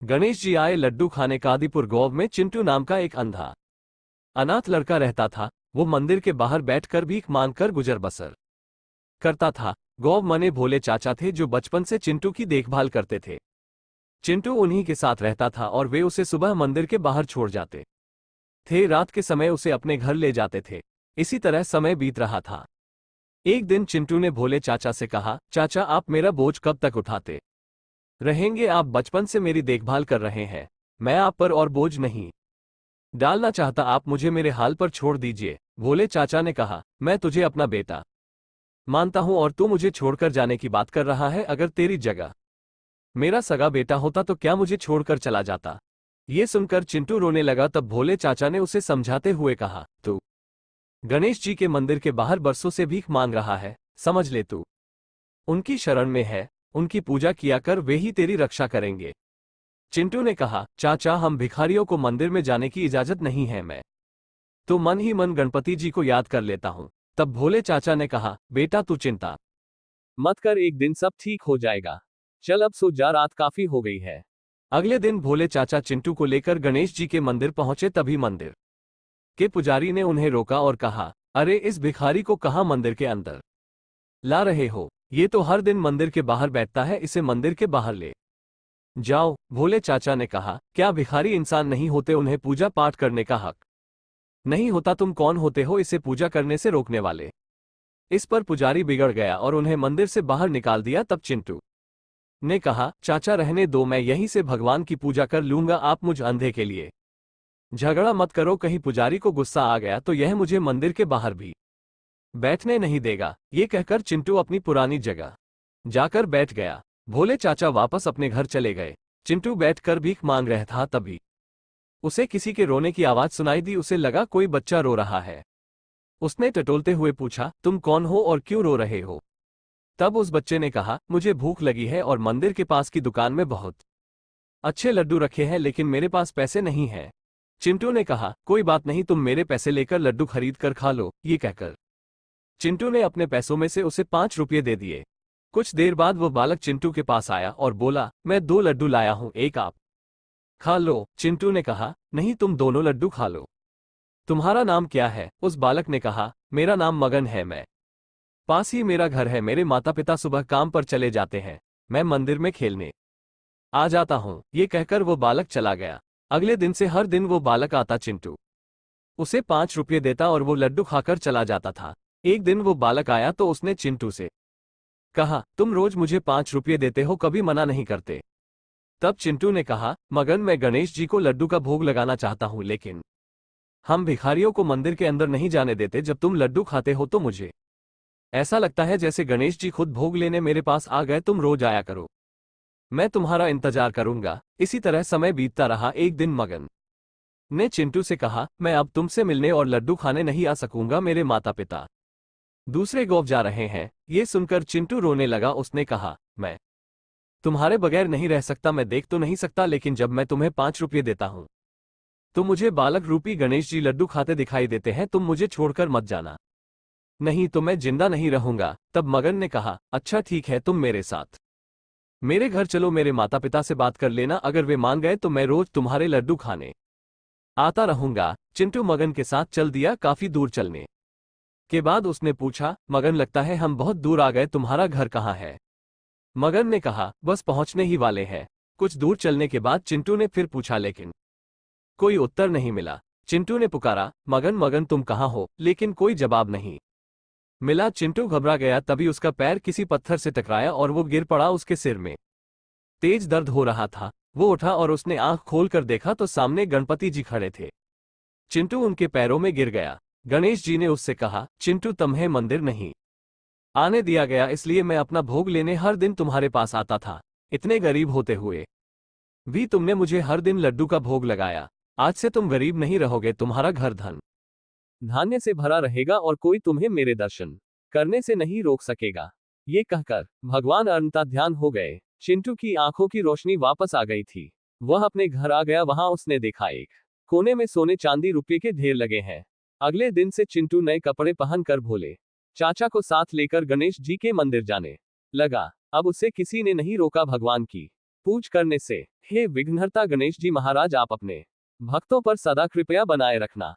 गणेश जी आए लड्डू खाने। कादीपुर गांव में चिंटू नाम का एक अंधा अनाथ लड़का रहता था। वो मंदिर के बाहर बैठकर भीख मांगकर गुजर बसर करता था। गांव मने भोले चाचा थे जो बचपन से चिंटू की देखभाल करते थे। चिंटू उन्हीं के साथ रहता था और वे उसे सुबह मंदिर के बाहर छोड़ जाते थे। रात के समय उसे अपने घर ले जाते थे। इसी तरह समय बीत रहा था। एक दिन चिंटू ने भोले चाचा से कहा, चाचा आप मेरा बोझ कब तक उठाते रहेंगे? आप बचपन से मेरी देखभाल कर रहे हैं। मैं आप पर और बोझ नहीं डालना चाहता। आप मुझे मेरे हाल पर छोड़ दीजिए। भोले चाचा ने कहा, मैं तुझे अपना बेटा मानता हूं और तू मुझे छोड़कर जाने की बात कर रहा है। अगर तेरी जगह मेरा सगा बेटा होता तो क्या मुझे छोड़कर चला जाता? ये सुनकर चिंटू रोने लगा। तब भोले चाचा ने उसे समझाते हुए कहा, तू गणेश जी के मंदिर के बाहर बरसों से भीख मांग रहा है। समझ ले, तू उनकी शरण में है। उनकी पूजा किया कर, वे ही तेरी रक्षा करेंगे। चिंटू ने कहा, चाचा हम भिखारियों को मंदिर में जाने की इजाजत नहीं है। मैं तो मन ही मन गणपति जी को याद कर लेता हूं। तब भोले चाचा ने कहा, बेटा तू चिंता मत कर, एक दिन सब ठीक हो जाएगा। चल अब सो जा, रात काफी हो गई है। अगले दिन भोले चाचा चिंटू को लेकर गणेश जी के मंदिर पहुंचे। तभी मंदिर के पुजारी ने उन्हें रोका और कहा, अरे इस भिखारी को कहां मंदिर के अंदर ला रहे हो? ये तो हर दिन मंदिर के बाहर बैठता है, इसे मंदिर के बाहर ले जाओ। भोले चाचा ने कहा, क्या भिखारी इंसान नहीं होते? उन्हें पूजा पाठ करने का हक नहीं होता? तुम कौन होते हो इसे पूजा करने से रोकने वाले? इस पर पुजारी बिगड़ गया और उन्हें मंदिर से बाहर निकाल दिया। तब चिंटू ने कहा, चाचा रहने दो, मैं यहीं से भगवान की पूजा कर लूंगा। आप मुझ अंधे के लिए झगड़ा मत करो। कहीं पुजारी को गुस्सा आ गया तो यह मुझे मंदिर के बाहर भी बैठने नहीं देगा। ये कहकर चिंटू अपनी पुरानी जगह जाकर बैठ गया। भोले चाचा वापस अपने घर चले गए। चिंटू बैठकर भीख मांग रहा था। तभी उसे किसी के रोने की आवाज सुनाई दी। उसे लगा कोई बच्चा रो रहा है। उसने टटोलते हुए पूछा, तुम कौन हो और क्यों रो रहे हो? तब उस बच्चे ने कहा, मुझे भूख लगी है और मंदिर के पास की दुकान में बहुत अच्छे लड्डू रखे हैं, लेकिन मेरे पास पैसे नहीं हैं। चिंटू ने कहा, कोई बात नहीं, तुम मेरे पैसे लेकर लड्डू खरीद कर खा लो। ये कहकर चिंटू ने अपने पैसों में से उसे 5 रुपये दे दिए। कुछ देर बाद वो बालक चिंटू के पास आया और बोला, मैं 2 लड्डू लाया हूं, एक आप खा लो। चिंटू ने कहा, नहीं तुम दोनों लड्डू खा लो। तुम्हारा नाम क्या है? उस बालक ने कहा, मेरा नाम मगन है। मैं पास ही मेरा घर है। मेरे माता पिता सुबह काम पर चले जाते हैं। मैं मंदिर में खेलने आ जाता हूं। ये कहकर वो बालक चला गया। अगले दिन से हर दिन वो बालक आता, चिंटू उसे 5 रुपये देता और वो लड्डू खाकर चला जाता था। एक दिन वो बालक आया तो उसने चिंटू से कहा, तुम रोज मुझे 5 रुपये देते हो, कभी मना नहीं करते। तब चिंटू ने कहा, मगन मैं गणेश जी को लड्डू का भोग लगाना चाहता हूं, लेकिन हम भिखारियों को मंदिर के अंदर नहीं जाने देते। जब तुम लड्डू खाते हो तो मुझे ऐसा लगता है जैसे गणेश जी खुद भोग लेने मेरे पास आ गए। तुम रोज आया करो, मैं तुम्हारा इंतजार करूंगा। इसी तरह समय बीतता रहा। एक दिन मगन ने चिंटू से कहा, मैं अब तुमसे मिलने और लड्डू खाने नहीं आ सकूंगा। मेरे माता पिता दूसरे गांव जा रहे हैं। ये सुनकर चिंटू रोने लगा। उसने कहा, मैं तुम्हारे बगैर नहीं रह सकता। मैं देख तो नहीं सकता, लेकिन जब मैं तुम्हें 5 रुपये देता हूं तो मुझे बालक रूपी गणेश जी लड्डू खाते दिखाई देते हैं। तुम मुझे छोड़कर मत जाना, नहीं तो मैं जिंदा नहीं रहूंगा। तब मगन ने कहा, अच्छा ठीक है, तुम मेरे साथ मेरे घर चलो, मेरे माता पिता से बात कर लेना। अगर वे मान गए तो मैं रोज तुम्हारे लड्डू खाने आता रहूंगा। चिंटू मगन के साथ चल दिया। काफी दूर चलने के बाद उसने पूछा, मगन लगता है हम बहुत दूर आ गए, तुम्हारा घर कहाँ है? मगन ने कहा, बस पहुंचने ही वाले हैं। कुछ दूर चलने के बाद चिंटू ने फिर पूछा, लेकिन कोई उत्तर नहीं मिला। चिंटू ने पुकारा, मगन मगन तुम कहाँ हो? लेकिन कोई जवाब नहीं मिला। चिंटू घबरा गया। तभी उसका पैर किसी पत्थर से टकराया और वो गिर पड़ा। उसके सिर में तेज दर्द हो रहा था। वो उठा और उसने आंख खोलकर देखा तो सामने गणपति जी खड़े थे। चिंटू उनके पैरों में गिर गया। गणेश जी ने उससे कहा, चिंटू तुम्हें मंदिर नहीं आने दिया गया, इसलिए मैं अपना भोग लेने हर दिन तुम्हारे पास आता था। इतने गरीब होते हुए भी तुमने मुझे हर दिन लड्डू का भोग लगाया। आज से तुम गरीब नहीं रहोगे, तुम्हारा घर धन धान्य से भरा रहेगा और कोई तुम्हें मेरे दर्शन करने से नहीं रोक सकेगा। ये कहकर भगवान अनंता ध्यान हो गए। चिंटू की आंखों की रोशनी वापस आ गई थी। वह अपने घर आ गया। वहां उसने देखा एक कोने में सोने चांदी रुपये के ढेर लगे हैं। अगले दिन से चिंटू नए कपड़े पहनकर भोले चाचा को साथ लेकर गणेश जी के मंदिर जाने लगा। अब उसे किसी ने नहीं रोका। भगवान की पूज करने से। हे विघ्नहर्ता गणेश जी महाराज, आप अपने भक्तों पर सदा कृपया बनाए रखना।